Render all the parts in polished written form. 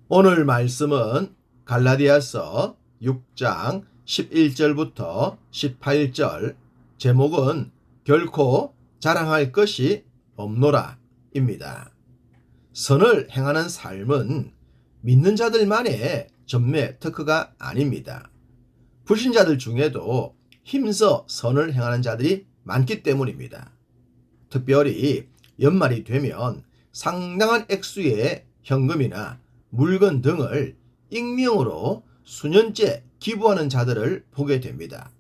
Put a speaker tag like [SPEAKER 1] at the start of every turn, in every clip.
[SPEAKER 1] 오늘 말씀은 갈라디아서 6장 11절부터 18절, 제목은 결코 자랑할 것이 없노라 입니다. 선을 행하는 삶은 믿는 자들만의 전매 특허가 아닙니다. 불신자들 중에도 힘써 선을 행하는 자들이 많기 때문입니다. 특별히 연말이 되면 상당한 액수의 현금이나 물건 등을 익명으로 수년째 기부하는 자들을 보게 됩니다.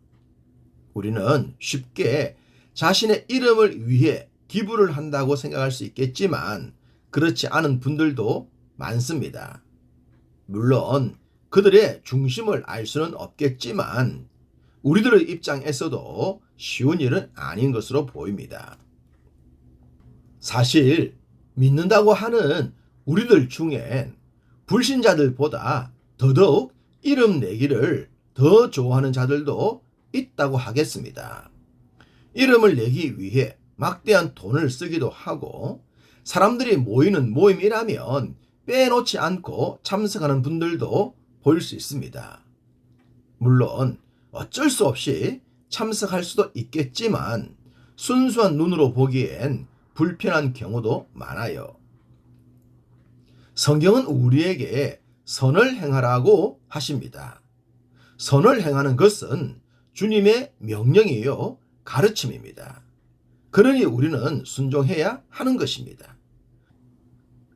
[SPEAKER 1] 우리는 쉽게 자신의 이름을 위해 기부를 한다고 생각할 수 있겠지만 그렇지 않은 분들도 많습니다. 물론 그들의 중심을 알 수는 없겠지만 우리들의 입장에서도 쉬운 일은 아닌 것으로 보입니다. 사실 믿는다고 하는 우리들 중엔 불신자들보다 더더욱 이름 내기를 더 좋아하는 자들도 있다고 하겠습니다. 이름을 내기 위해 막대한 돈을 쓰기도 하고 사람들이 모이는 모임이라면 빼놓지 않고 참석하는 분들도 보일 수 있습니다. 물론 어쩔 수 없이 참석할 수도 있겠지만 순수한 눈으로 보기엔 불편한 경우도 많아요. 성경은 우리에게 선을 행하라고 하십니다. 선을 행하는 것은 주님의 명령이요, 가르침입니다. 그러니 우리는 순종해야 하는 것입니다.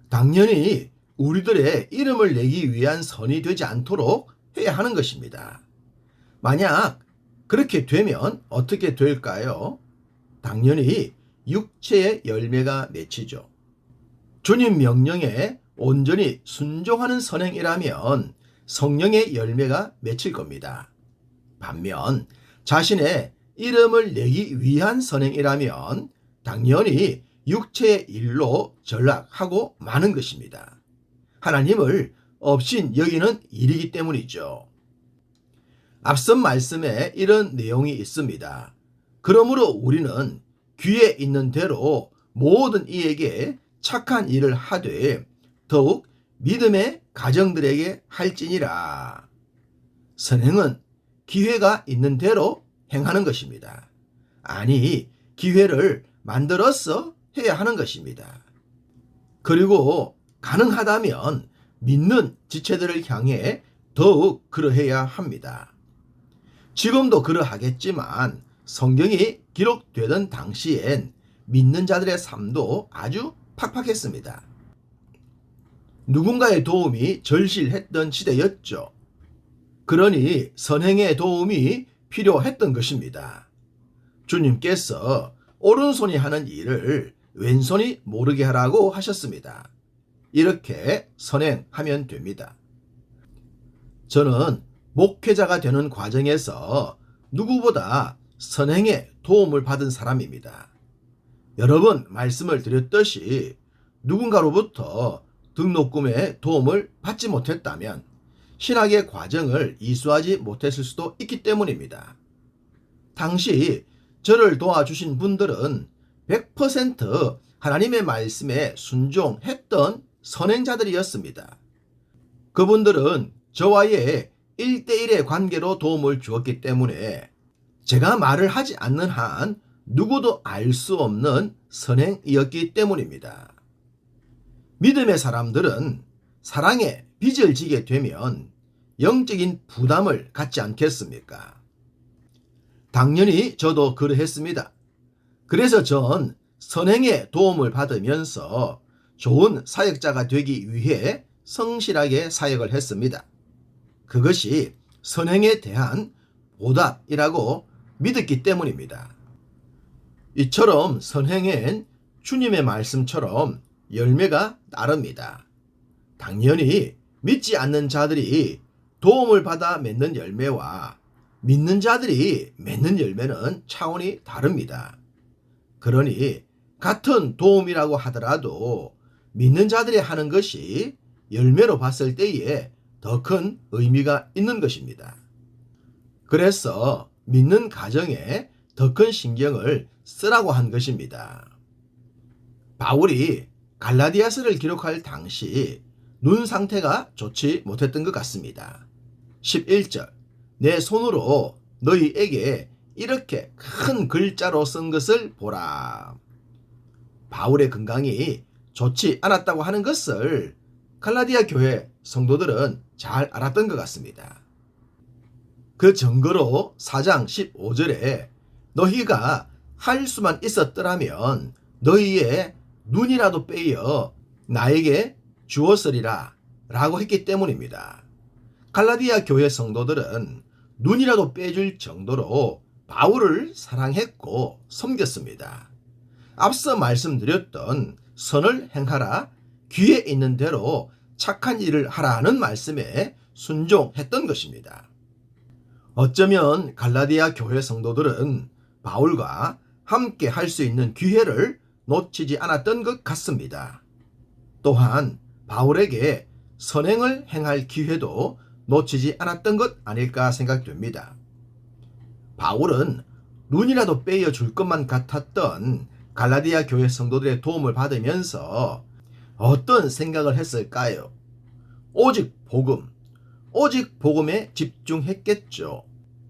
[SPEAKER 1] 당연히 우리들의 이름을 내기 위한 선이 되지 않도록 해야 하는 것입니다. 만약 그렇게 되면 어떻게 될까요? 당연히 육체의 열매가 맺히죠. 주님 명령에 온전히 순종하는 선행이라면 성령의 열매가 맺힐 겁니다. 반면 자신의 이름을 내기 위한 선행이라면 당연히 육체의 일로 전락하고 마는 것입니다. 하나님을 업신 여기는 일이기 때문이죠. 앞선 말씀에 이런 내용이 있습니다. 그러므로 우리는 귀에 있는 대로 모든 이에게 착한 일을 하되 더욱 믿음의 가정들에게 할지니라. 선행은 기회가 있는 대로 행하는 것입니다. 아니, 기회를 만들어서 해야 하는 것입니다. 그리고 가능하다면 믿는 지체들을 향해 더욱 그러해야 합니다. 지금도 그러하겠지만 성경이 기록되던 당시엔 믿는 자들의 삶도 아주 팍팍했습니다. 누군가의 도움이 절실했던 시대였죠. 그러니 선행의 도움이 필요했던 것입니다. 주님께서 오른손이 하는 일을 왼손이 모르게 하라고 하셨습니다. 이렇게 선행하면 됩니다. 저는 목회자가 되는 과정에서 누구보다 선행에 도움을 받은 사람입니다. 여러 번 말씀을 드렸듯이 누군가로부터 등록금의 도움을 받지 못했다면 신학의 과정을 이수하지 못했을 수도 있기 때문입니다. 당시 저를 도와주신 분들은 100% 하나님의 말씀에 순종했던 선행자들이었습니다. 그분들은 저와의 1대1의 관계로 도움을 주었기 때문에 제가 말을 하지 않는 한 누구도 알 수 없는 선행이었기 때문입니다. 믿음의 사람들은 사랑에 빚을 지게 되면 영적인 부담을 갖지 않겠습니까? 당연히 저도 그러했습니다. 그래서 전 선행의 도움을 받으면서 좋은 사역자가 되기 위해 성실하게 사역을 했습니다. 그것이 선행에 대한 보답이라고 믿었기 때문입니다. 이처럼 선행엔 주님의 말씀처럼 열매가 따릅니다. 당연히 믿지 않는 자들이 도움을 받아 맺는 열매와 믿는 자들이 맺는 열매는 차원이 다릅니다. 그러니 같은 도움이라고 하더라도 믿는 자들이 하는 것이 열매로 봤을 때에 더 큰 의미가 있는 것입니다. 그래서 믿는 가정에 더 큰 신경을 쓰라고 한 것입니다. 바울이 갈라디아서를 기록할 당시 눈 상태가 좋지 못했던 것 같습니다. 11절 내 손으로 너희에게 이렇게 큰 글자로 쓴 것을 보라. 바울의 건강이 좋지 않았다고 하는 것을 갈라디아 교회 성도들은 잘 알았던 것 같습니다. 그 증거로 4장 15절에 너희가 할 수만 있었더라면 너희의 눈이라도 빼어 나에게 주었으리라 라고 했기 때문입니다. 갈라디아 교회 성도들은 눈이라도 빼줄 정도로 바울을 사랑했고 섬겼습니다. 앞서 말씀드렸던 선을 행하라, 귀에 있는 대로 착한 일을 하라는 말씀에 순종했던 것입니다. 어쩌면 갈라디아 교회 성도들은 바울과 함께 할 수 있는 기회를 놓치지 않았던 것 같습니다. 또한 바울에게 선행을 행할 기회도 놓치지 않았던 것 아닐까 생각됩니다. 바울은 눈이라도 빼어 줄 것만 같았던 갈라디아 교회 성도들의 도움을 받으면서 어떤 생각을 했을까요? 오직 복음에 집중했겠죠.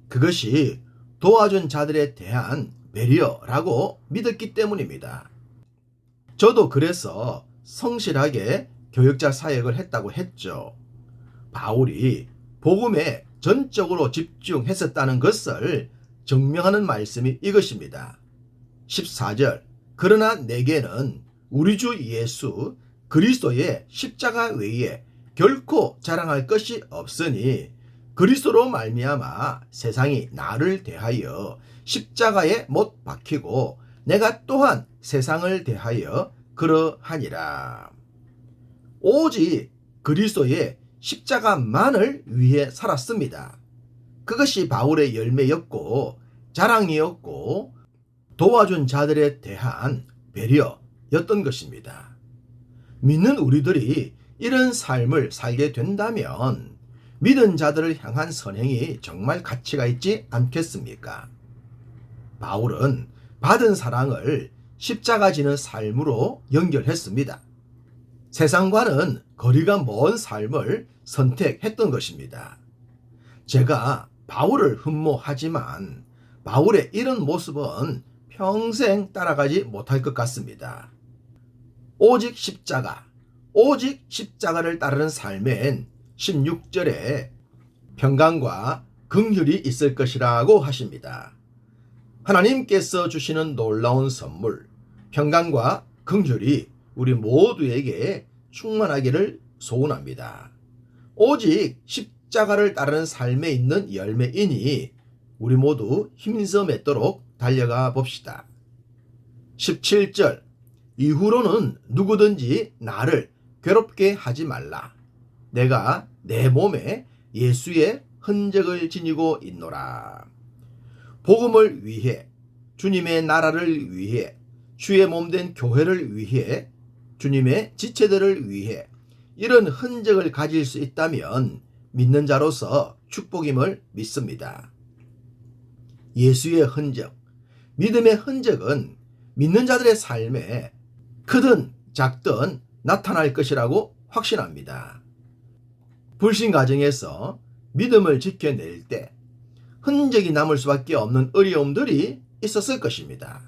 [SPEAKER 1] 그것이 도와준 자들에 대한 배려라고 믿었기 때문입니다. 저도 그래서 성실하게 교역자 사역을 했다고 했죠. 바울이 복음에 전적으로 집중했었다는 것을 증명하는 말씀이 이것입니다. 14절 그러나 내게는 우리 주 예수 그리스도의 십자가 외에 결코 자랑할 것이 없으니 그리스도로 말미암아 세상이 나를 대하여 십자가에 못 박히고 내가 또한 세상을 대하여 그러하니라. 오직 그리스도의 십자가만을 위해 살았습니다. 그것이 바울의 열매였고 자랑이었고 도와준 자들에 대한 배려였던 것입니다. 믿는 우리들이 이런 삶을 살게 된다면 믿은 자들을 향한 선행이 정말 가치가 있지 않겠습니까? 바울은 받은 사랑을 십자가 지는 삶으로 연결했습니다. 세상과는 거리가 먼 삶을 선택했던 것입니다. 제가 바울을 흠모하지만 바울의 이런 모습은 평생 따라가지 못할 것 같습니다. 오직 십자가를 따르는 삶엔 16절에 평강과 긍휼이 있을 것이라고 하십니다. 하나님께서 주시는 놀라운 선물, 평강과 긍휼이 우리 모두에게 충만하기를 소원합니다. 오직 십자가를 따르는 삶에 있는 열매이니 우리 모두 힘써 맺도록 달려가 봅시다. 17절 이후로는 누구든지 나를 괴롭게 하지 말라. 내가 내 몸에 예수의 흔적을 지니고 있노라. 복음을 위해, 주님의 나라를 위해, 주의 몸된 교회를 위해, 주님의 지체들을 위해 이런 흔적을 가질 수 있다면 믿는 자로서 축복임을 믿습니다. 예수의 흔적, 믿음의 흔적은 믿는 자들의 삶에 크든 작든 나타날 것이라고 확신합니다. 불신 가정에서 믿음을 지켜낼 때 흔적이 남을 수밖에 없는 어려움들이 있었을 것입니다.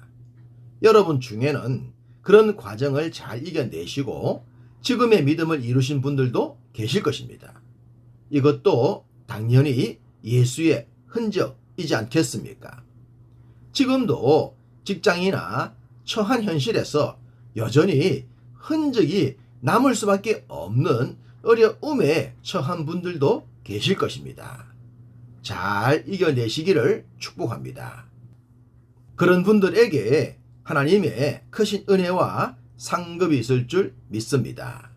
[SPEAKER 1] 여러분 중에는 그런 과정을 잘 이겨내시고 지금의 믿음을 이루신 분들도 계실 것입니다. 이것도 당연히 예수의 흔적이지 않겠습니까? 지금도 직장이나 처한 현실에서 여전히 흔적이 남을 수밖에 없는 어려움에 처한 분들도 계실 것입니다. 잘 이겨내시기를 축복합니다. 그런 분들에게 하나님의 크신 은혜와 상급이 있을 줄 믿습니다.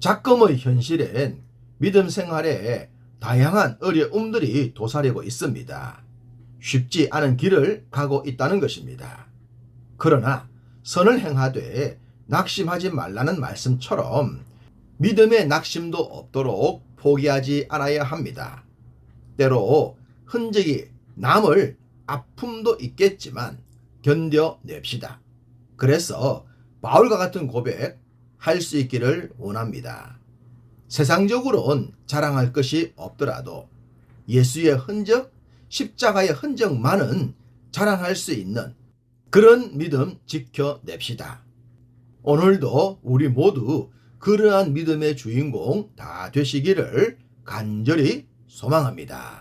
[SPEAKER 1] 작금의 현실엔 믿음 생활에 다양한 어려움들이 도사리고 있습니다. 쉽지 않은 길을 가고 있다는 것입니다. 그러나 선을 행하되 낙심하지 말라는 말씀처럼 믿음의 낙심도 없도록 포기하지 않아야 합니다. 때로 흔적이 남을 아픔도 있겠지만 견뎌냅시다. 그래서 바울과 같은 고백 할 수 있기를 원합니다. 세상적으로는 자랑할 것이 없더라도 예수의 흔적, 십자가의 흔적만은 자랑할 수 있는 그런 믿음 지켜냅시다. 오늘도 우리 모두 그러한 믿음의 주인공 다 되시기를 간절히 소망합니다.